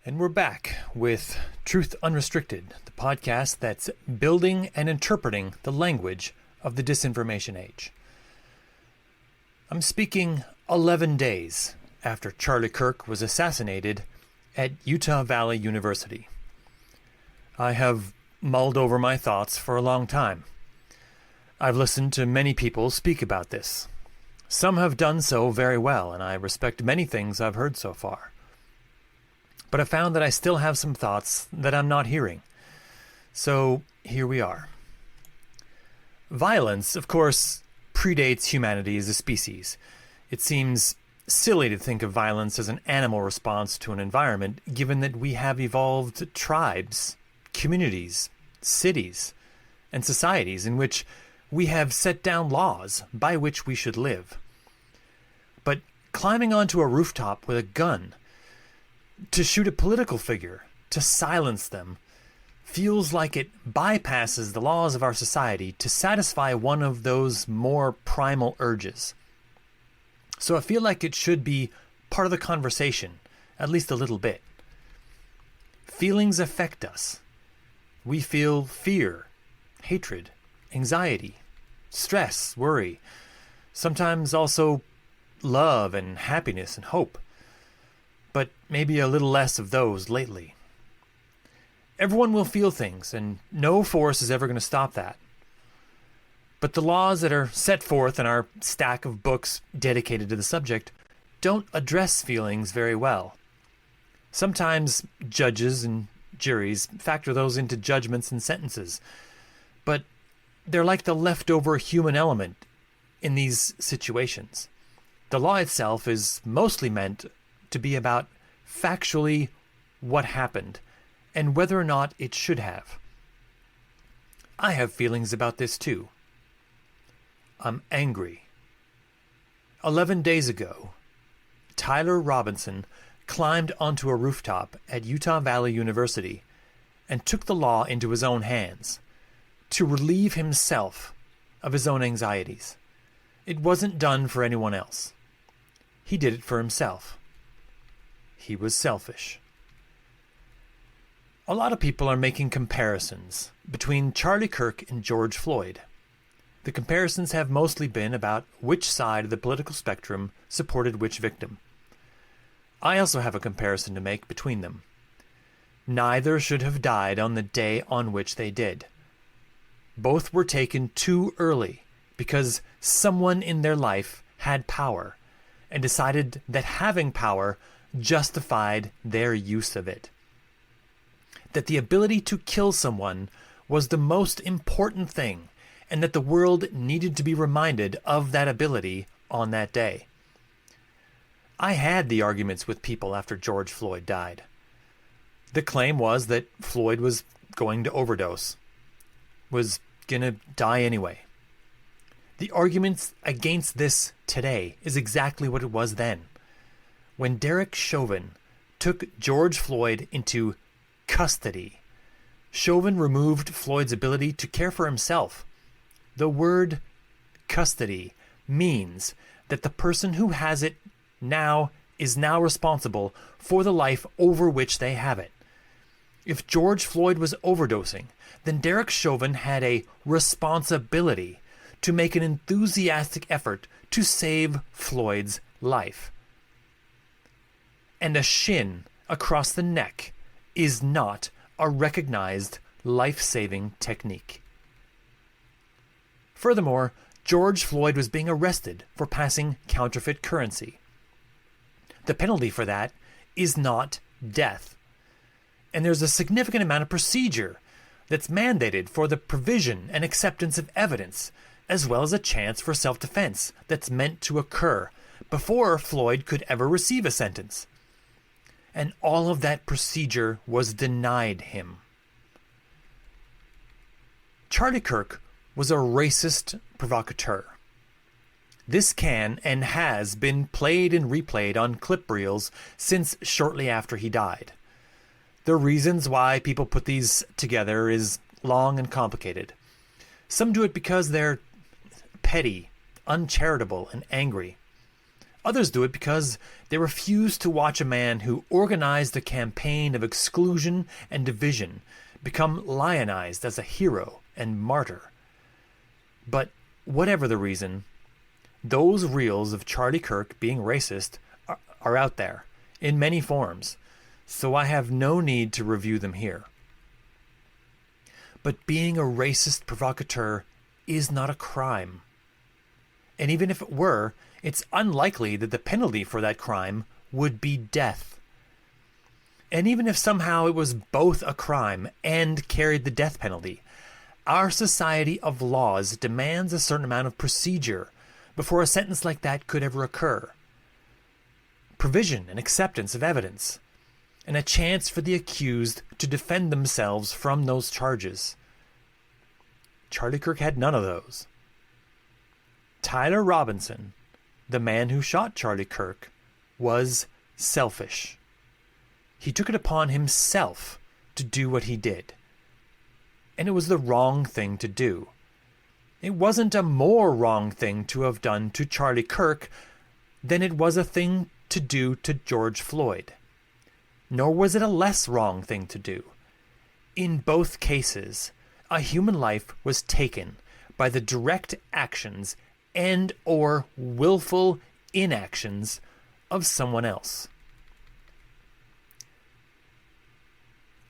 And we're back with Truth Unrestricted, the podcast that's building and interpreting the language of the disinformation age. I'm speaking 11 days after Charlie Kirk was assassinated at Utah Valley University. I have mulled over my thoughts for a long time. I've listened to many people speak about this. Some have done so very well, and I respect many things I've heard so far. But I found that I still have some thoughts that I'm not hearing. So here we are. Violence, of course, predates humanity as a species. It seems silly to think of violence as an animal response to an environment, given that we have evolved tribes, communities, cities, and societies in which we have set down laws by which we should live. But climbing onto a rooftop with a gun to shoot a political figure, to silence them, feels like it bypasses the laws of our society to satisfy one of those more primal urges. So I feel like it should be part of the conversation, at least a little bit. Feelings affect us. We feel fear, hatred, anxiety, stress, worry, sometimes also love and happiness and hope. But maybe a little less of those lately. Everyone will feel things, and no force is ever going to stop that. But the laws that are set forth in our stack of books dedicated to the subject don't address feelings very well. Sometimes judges and juries factor those into judgments and sentences, but they're like the leftover human element in these situations. The law itself is mostly meant to be about factually what happened and whether or not it should have. I have feelings about this too. I'm angry. 11 days ago, Tyler Robinson climbed onto a rooftop at Utah Valley University and took the law into his own hands to relieve himself of his own anxieties. It wasn't done for anyone else. He did it for himself. He was selfish. A lot of people are making comparisons between Charlie Kirk and George Floyd. The comparisons have mostly been about which side of the political spectrum supported which victim. I also have a comparison to make between them. Neither should have died on the day on which they did. Both were taken too early because someone in their life had power and decided that having power justified their use of it. That the ability to kill someone was the most important thing, and that the world needed to be reminded of that ability on that day. I had the arguments with people after George Floyd died. The claim was that Floyd was going to overdose, was gonna die anyway. The arguments against this today is exactly what it was then. When Derek Chauvin took George Floyd into custody, Chauvin removed Floyd's ability to care for himself. The word custody means that the person who has it now is now responsible for the life over which they have it. If George Floyd was overdosing, then Derek Chauvin had a responsibility to make an enthusiastic effort to save Floyd's life. And a shin across the neck is not a recognized life-saving technique. Furthermore, George Floyd was being arrested for passing counterfeit currency. The penalty for that is not death. And there's a significant amount of procedure that's mandated for the provision and acceptance of evidence, as well as a chance for self-defense that's meant to occur before Floyd could ever receive a sentence. And all of that procedure was denied him. Charlie Kirk was a racist provocateur. This can and has been played and replayed on clip reels since shortly after he died. The reasons why people put these together is long and complicated. Some do it because they're petty, uncharitable, and angry. Others do it because they refuse to watch a man who organized a campaign of exclusion and division become lionized as a hero and martyr. But whatever the reason, those reels of Charlie Kirk being racist are out there in many forms, so I have no need to review them here. But being a racist provocateur is not a crime. And even if it were, it's unlikely that the penalty for that crime would be death. And even if somehow it was both a crime and carried the death penalty, our society of laws demands a certain amount of procedure before a sentence like that could ever occur. Provision and acceptance of evidence, and a chance for the accused to defend themselves from those charges. Charlie Kirk had none of those. Tyler Robinson, the man who shot Charlie Kirk, was selfish. He took it upon himself to do what he did. And it was the wrong thing to do. It wasn't a more wrong thing to have done to Charlie Kirk than it was a thing to do to George Floyd. Nor was it a less wrong thing to do. In both cases, a human life was taken by the direct actions and or willful inactions of someone else.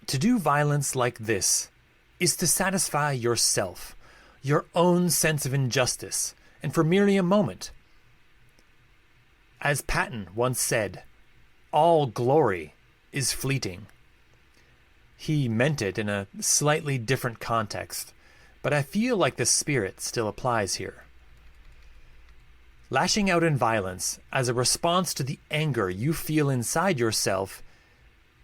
To do violence like this is to satisfy yourself, your own sense of injustice, and for merely a moment. As Patton once said, all glory is fleeting. He meant it in a slightly different context, but I feel like the spirit still applies here. Lashing out in violence as a response to the anger you feel inside yourself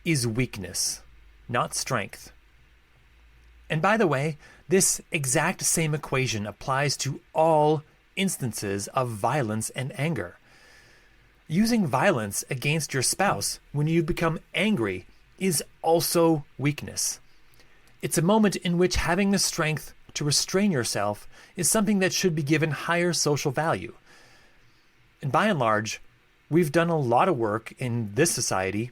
is weakness, not strength. And by the way, this exact same equation applies to all instances of violence and anger. Using violence against your spouse when you become angry is also weakness. It's a moment in which having the strength to restrain yourself is something that should be given higher social value. And by and large, we've done a lot of work in this society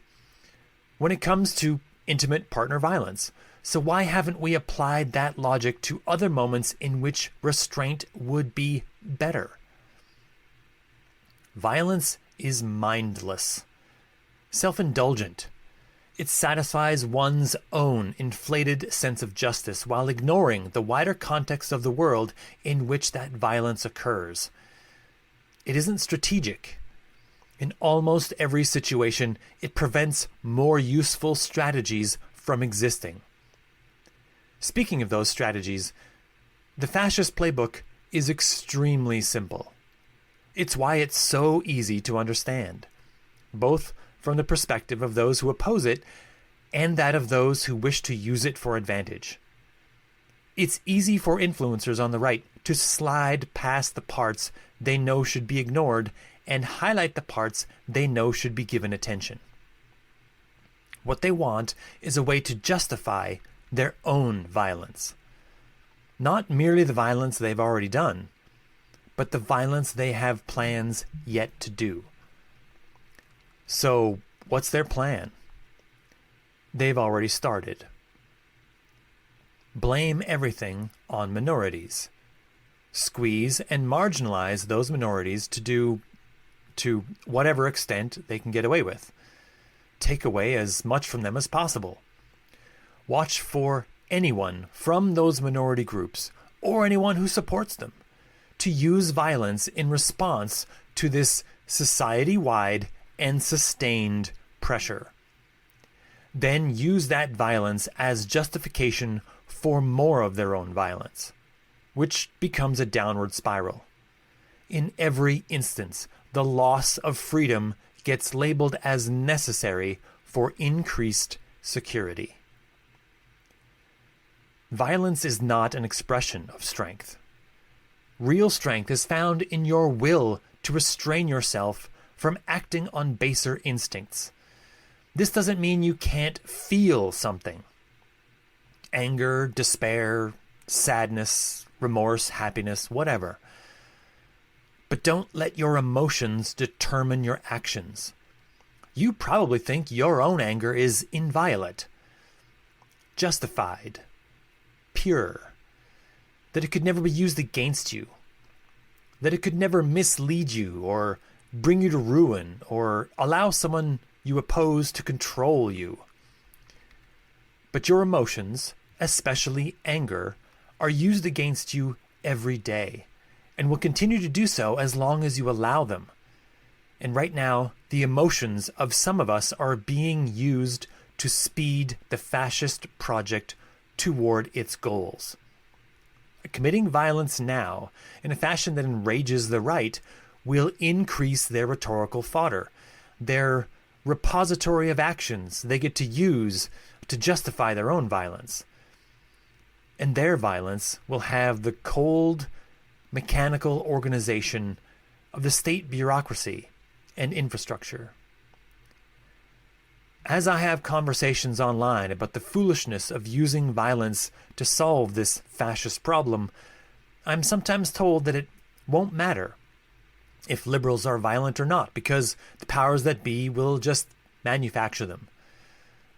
when it comes to intimate partner violence. So why haven't we applied that logic to other moments in which restraint would be better? Violence is mindless, self-indulgent. It satisfies one's own inflated sense of justice while ignoring the wider context of the world in which that violence occurs. It isn't strategic. In almost every situation, it prevents more useful strategies from existing. Speaking of those strategies, the fascist playbook is extremely simple. It's why it's so easy to understand, both from the perspective of those who oppose it and that of those who wish to use it for advantage. It's easy for influencers on the right to slide past the parts they know should be ignored and highlight the parts they know should be given attention. What they want is a way to justify their own violence. Not merely the violence they've already done, but the violence they have plans yet to do. So, what's their plan? They've already started. Blame everything on minorities. Squeeze and marginalize those minorities to whatever extent they can get away with. Take away as much from them as possible. Watch for anyone from those minority groups, or anyone who supports them, to use violence in response to this society-wide and sustained pressure. Then use that violence as justification for more of their own violence, which becomes a downward spiral. In every instance, the loss of freedom gets labeled as necessary for increased security. Violence is not an expression of strength. Real strength is found in your will to restrain yourself from acting on baser instincts. This doesn't mean you can't feel something. Anger, despair, sadness, remorse, happiness, whatever. But don't let your emotions determine your actions. You probably think your own anger is inviolate, justified, pure, that it could never be used against you, that it could never mislead you or bring you to ruin or allow someone you oppose to control you. But your emotions, especially anger, are used against you every day and will continue to do so as long as you allow them. And right now, the emotions of some of us are being used to speed the fascist project toward its goals. Committing violence now, in a fashion that enrages the right, will increase their rhetorical fodder, their repository of actions they get to use to justify their own violence. And their violence will have the cold, mechanical organization of the state bureaucracy and infrastructure. As I have conversations online about the foolishness of using violence to solve this fascist problem, I'm sometimes told that it won't matter if liberals are violent or not, because the powers that be will just manufacture them,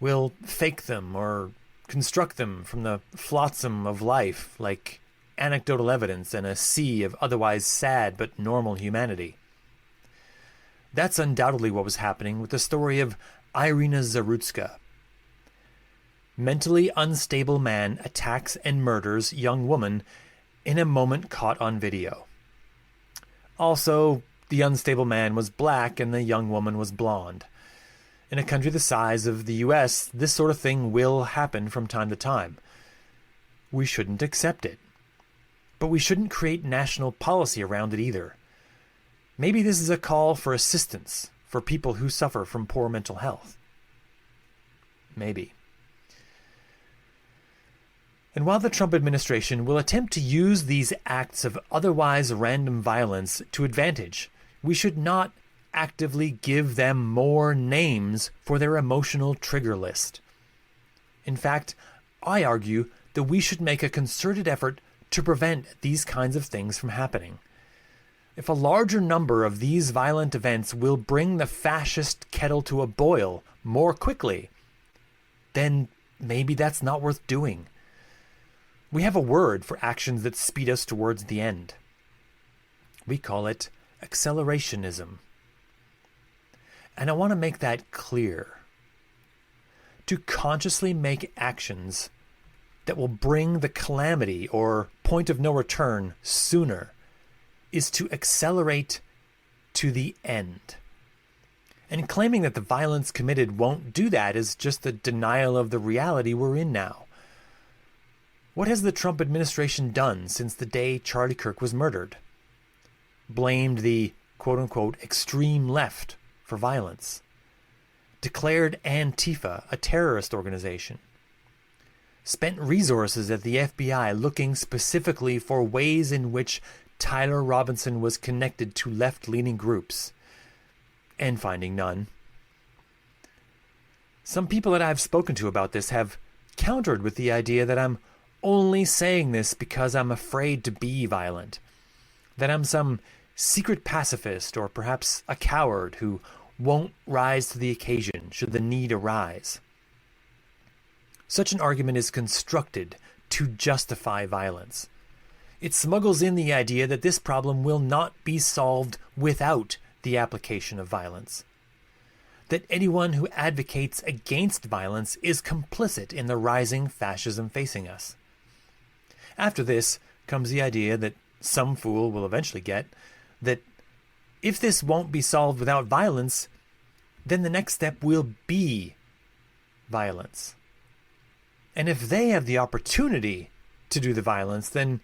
will fake them or construct them from the flotsam of life like anecdotal evidence in a sea of otherwise sad but normal humanity. That's undoubtedly what was happening with the story of Irina Zarutska. Mentally unstable man attacks and murders young woman in a moment caught on video. Also, the unstable man was black and the young woman was blonde. In a country the size of the US, this sort of thing will happen from time to time. We shouldn't accept it. But we shouldn't create national policy around it either. Maybe this is a call for assistance for people who suffer from poor mental health. Maybe. And while the Trump administration will attempt to use these acts of otherwise random violence to advantage, we should not actively give them more names for their emotional trigger list. In fact, I argue that we should make a concerted effort to prevent these kinds of things from happening. If a larger number of these violent events will bring the fascist kettle to a boil more quickly, then maybe that's not worth doing. We have a word for actions that speed us towards the end. We call it accelerationism. And I want to make that clear. To consciously make actions that will bring the calamity or point of no return sooner is to accelerate to the end. And claiming that the violence committed won't do that is just a denial of the reality we're in now. What has the Trump administration done since the day Charlie Kirk was murdered? Blamed the quote-unquote extreme left for violence. Declared Antifa a terrorist organization. Spent resources at the FBI looking specifically for ways in which Tyler Robinson was connected to left-leaning groups, and finding none. Some people that I've spoken to about this have countered with the idea that I'm only saying this because I'm afraid to be violent, that I'm some secret pacifist or perhaps a coward who won't rise to the occasion should the need arise. Such an argument is constructed to justify violence. It smuggles in the idea that this problem will not be solved without the application of violence. That anyone who advocates against violence is complicit in the rising fascism facing us. After this comes the idea that some fool will eventually get that if this won't be solved without violence, then the next step will be violence. And if they have the opportunity to do the violence, then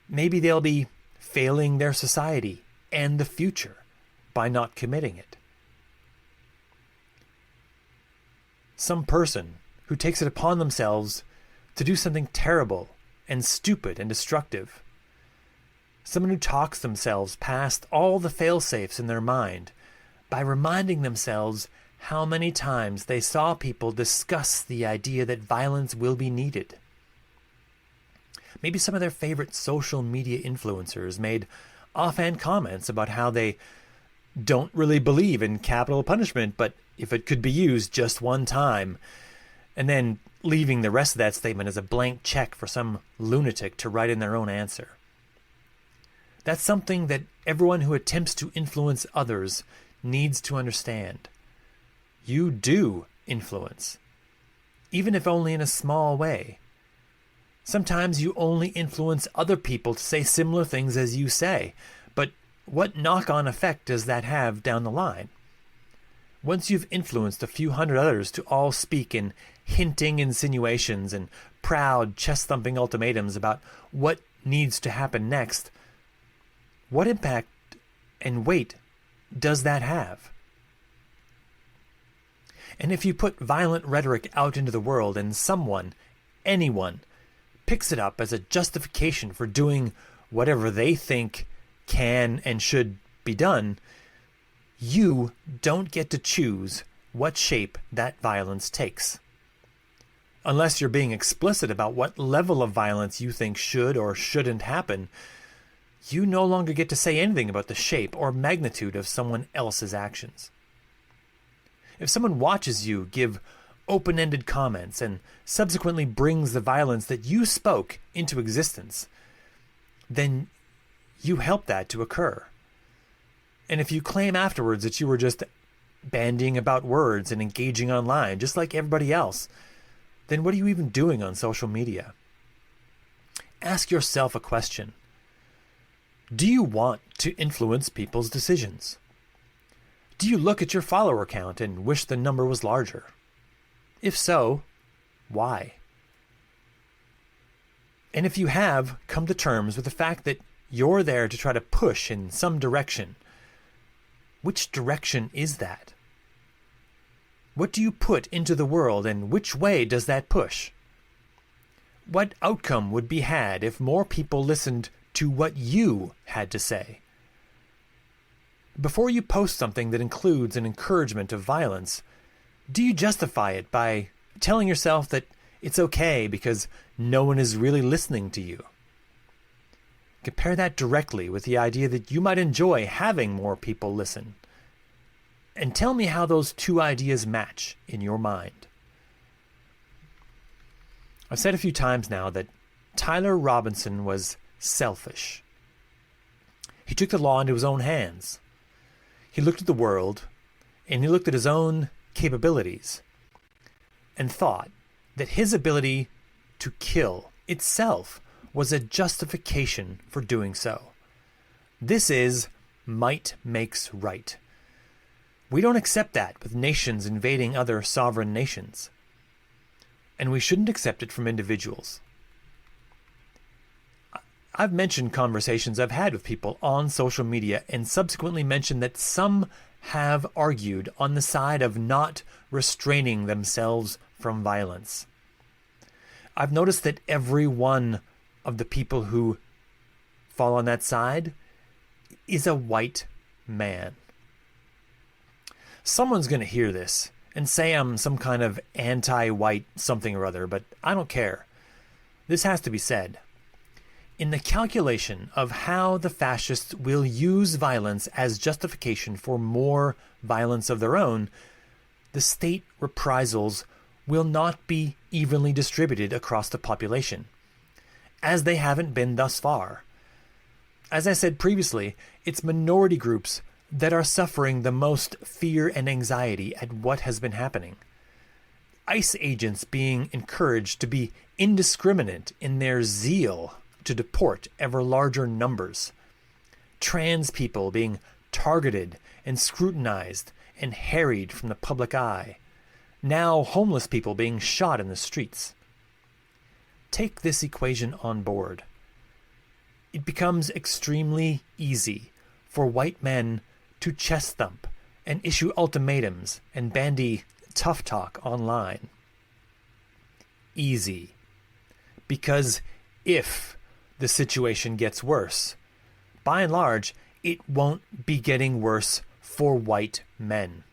maybe they'll be failing their society and the future by not committing it. Some person who takes it upon themselves to do something terrible and stupid and destructive. Someone who talks themselves past all the fail-safes in their mind by reminding themselves how many times they saw people discuss the idea that violence will be needed. Maybe some of their favorite social media influencers made offhand comments about how they don't really believe in capital punishment, but if it could be used just one time, and then leaving the rest of that statement as a blank check for some lunatic to write in their own answer. That's something that everyone who attempts to influence others needs to understand. You do influence, even if only in a small way. Sometimes you only influence other people to say similar things as you say, but what knock-on effect does that have down the line? Once you've influenced a few hundred others to all speak in hinting insinuations and proud, chest-thumping ultimatums about what needs to happen next, what impact and weight does that have? And if you put violent rhetoric out into the world and someone, anyone, picks it up as a justification for doing whatever they think can and should be done, you don't get to choose what shape that violence takes. Unless you're being explicit about what level of violence you think should or shouldn't happen, you no longer get to say anything about the shape or magnitude of someone else's actions. If someone watches you give open-ended comments and subsequently brings the violence that you spoke into existence, then you helped that to occur. And if you claim afterwards that you were just bandying about words and engaging online, just like everybody else, then what are you even doing on social media? Ask yourself a question. Do you want to influence people's decisions? Do you look at your follower count and wish the number was larger? If so, why? And if you have come to terms with the fact that you're there to try to push in some direction, which direction is that? What do you put into the world, and which way does that push? What outcome would be had if more people listened to what you had to say? Before you post something that includes an encouragement of violence, do you justify it by telling yourself that it's okay because no one is really listening to you? Compare that directly with the idea that you might enjoy having more people listen. And tell me how those two ideas match in your mind. I've said a few times now that Tyler Robinson was selfish. He took the law into his own hands. He looked at the world, and he looked at his own capabilities, and thought that his ability to kill itself was a justification for doing so. This is might makes right. We don't accept that with nations invading other sovereign nations. And we shouldn't accept it from individuals. I've mentioned conversations I've had with people on social media and subsequently mentioned that some have argued on the side of not restraining themselves from violence. I've noticed that every one of the people who fall on that side is a white man. Someone's going to hear this and say I'm some kind of anti-white something or other, but I don't care. This has to be said. In the calculation of how the fascists will use violence as justification for more violence of their own, the state reprisals will not be evenly distributed across the population, as they haven't been thus far. As I said previously, it's minority groups that are suffering the most fear and anxiety at what has been happening. ICE agents being encouraged to be indiscriminate in their zeal to deport ever larger numbers. Trans people being targeted and scrutinized and harried from the public eye. Now homeless people being shot in the streets. Take this equation on board. It becomes extremely easy for white men to chest thump and issue ultimatums and bandy tough talk online. Easy. Because if the situation gets worse, by and large, it won't be getting worse for white men.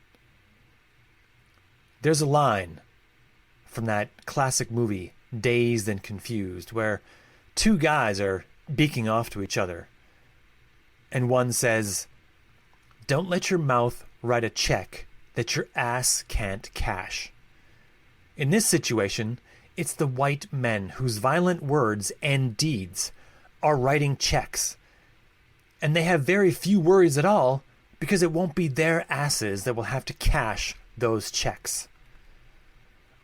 There's a line from that classic movie, Dazed and Confused, where two guys are beaking off to each other. and one says, "Don't let your mouth write a check that your ass can't cash." In this situation, it's the white men whose violent words and deeds are writing checks. And they have very few worries at all because it won't be their asses that will have to cash those checks.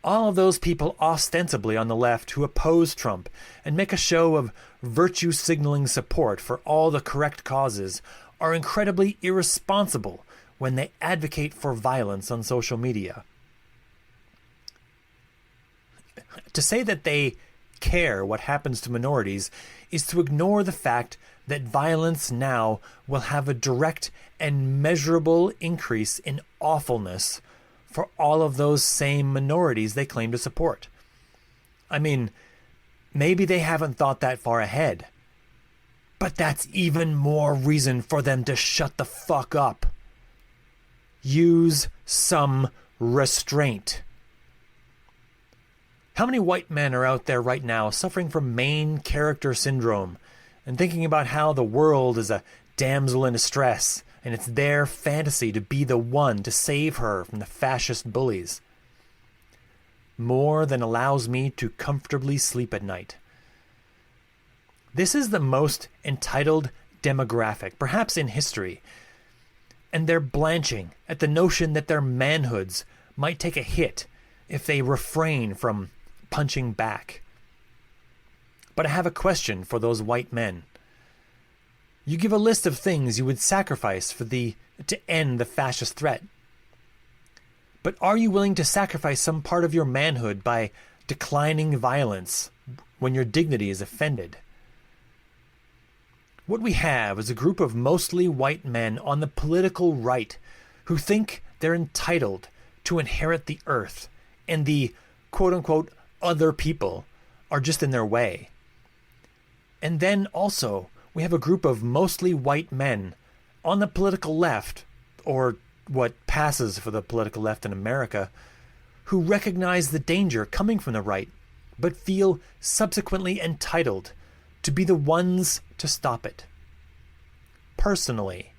All of those people ostensibly on the left who oppose Trump and make a show of virtue signaling support for all the correct causes are incredibly irresponsible when they advocate for violence on social media. To say that they care what happens to minorities is to ignore the fact that violence now will have a direct and measurable increase in awfulness for all of those same minorities they claim to support. I mean, maybe they haven't thought that far ahead, but that's even more reason for them to shut the fuck up. Use some restraint. How many white men are out there right now suffering from main character syndrome and thinking about how the world is a damsel in distress and it's their fantasy to be the one to save her from the fascist bullies? More than allows me to comfortably sleep at night. This is the most entitled demographic, perhaps in history, and they're blanching at the notion that their manhoods might take a hit if they refrain from punching back. But I have a question for those white men. You give a list of things you would sacrifice to end the fascist threat. But are you willing to sacrifice some part of your manhood by declining violence when your dignity is offended? What we have is a group of mostly white men on the political right who think they're entitled to inherit the earth, and the quote-unquote other people are just in their way. And then also, we have a group of mostly white men on the political left, or what passes for the political left in America, who recognize the danger coming from the right, but feel subsequently entitled to be the ones to stop it. Personally,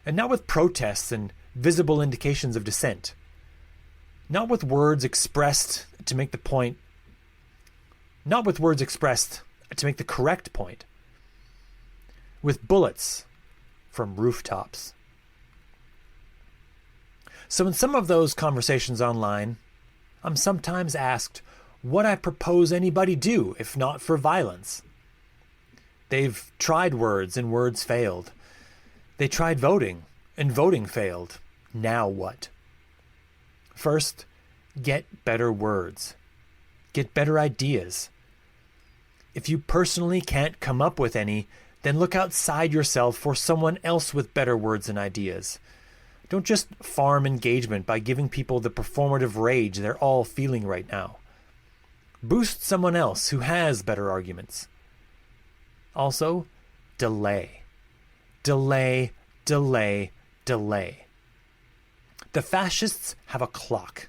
and not with protests and visible indications of dissent. Not with words expressed to make the point. Not with words expressed to make the correct point. With bullets from rooftops. So in some of those conversations online, I'm sometimes asked what I propose anybody do if not for violence. They've tried words and words failed. They tried voting and voting failed. Now what? First, get better words. Get better ideas. If you personally can't come up with any, then look outside yourself for someone else with better words and ideas. Don't just farm engagement by giving people the performative rage they're all feeling right now. Boost someone else who has better arguments. Also, delay. Delay, delay, delay. The fascists have a clock.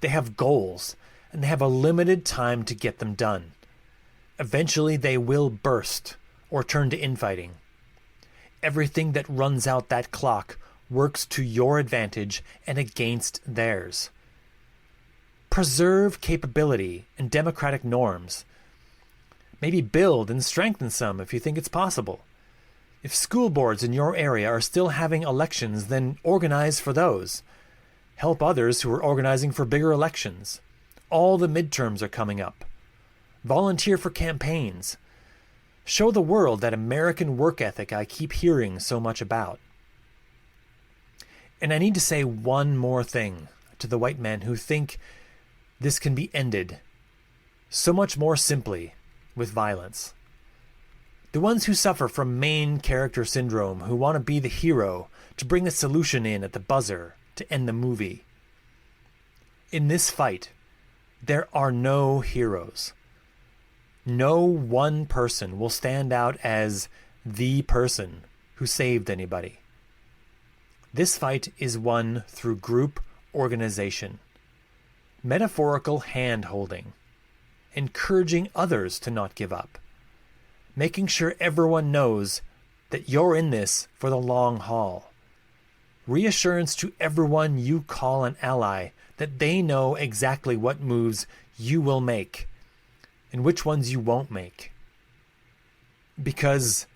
They have goals, and they have a limited time to get them done. Eventually they will burst or turn to infighting. Everything that runs out that clock works to your advantage and against theirs. Preserve capability and democratic norms. Maybe build and strengthen some if you think it's possible. If school boards in your area are still having elections, then organize for those. Help others who are organizing for bigger elections. All the midterms are coming up. Volunteer for campaigns. Show the world that American work ethic I keep hearing so much about. And I need to say one more thing to the white men who think this can be ended so much more simply with violence. The ones who suffer from main character syndrome, who want to be the hero, to bring the solution in at the buzzer, to end the movie. In this fight, there are no heroes. No one person will stand out as the person who saved anybody. This fight is won through group organization, metaphorical hand-holding, encouraging others to not give up, making sure everyone knows that you're in this for the long haul. Reassurance to everyone you call an ally that they know exactly what moves you will make and which ones you won't make. Because,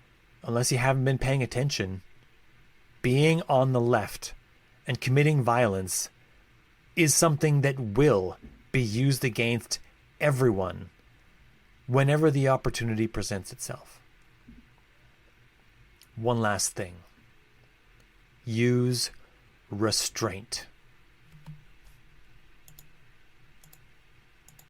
unless you haven't been paying attention, being on the left and committing violence is something that will be used against everyone whenever the opportunity presents itself. One last thing. Use restraint.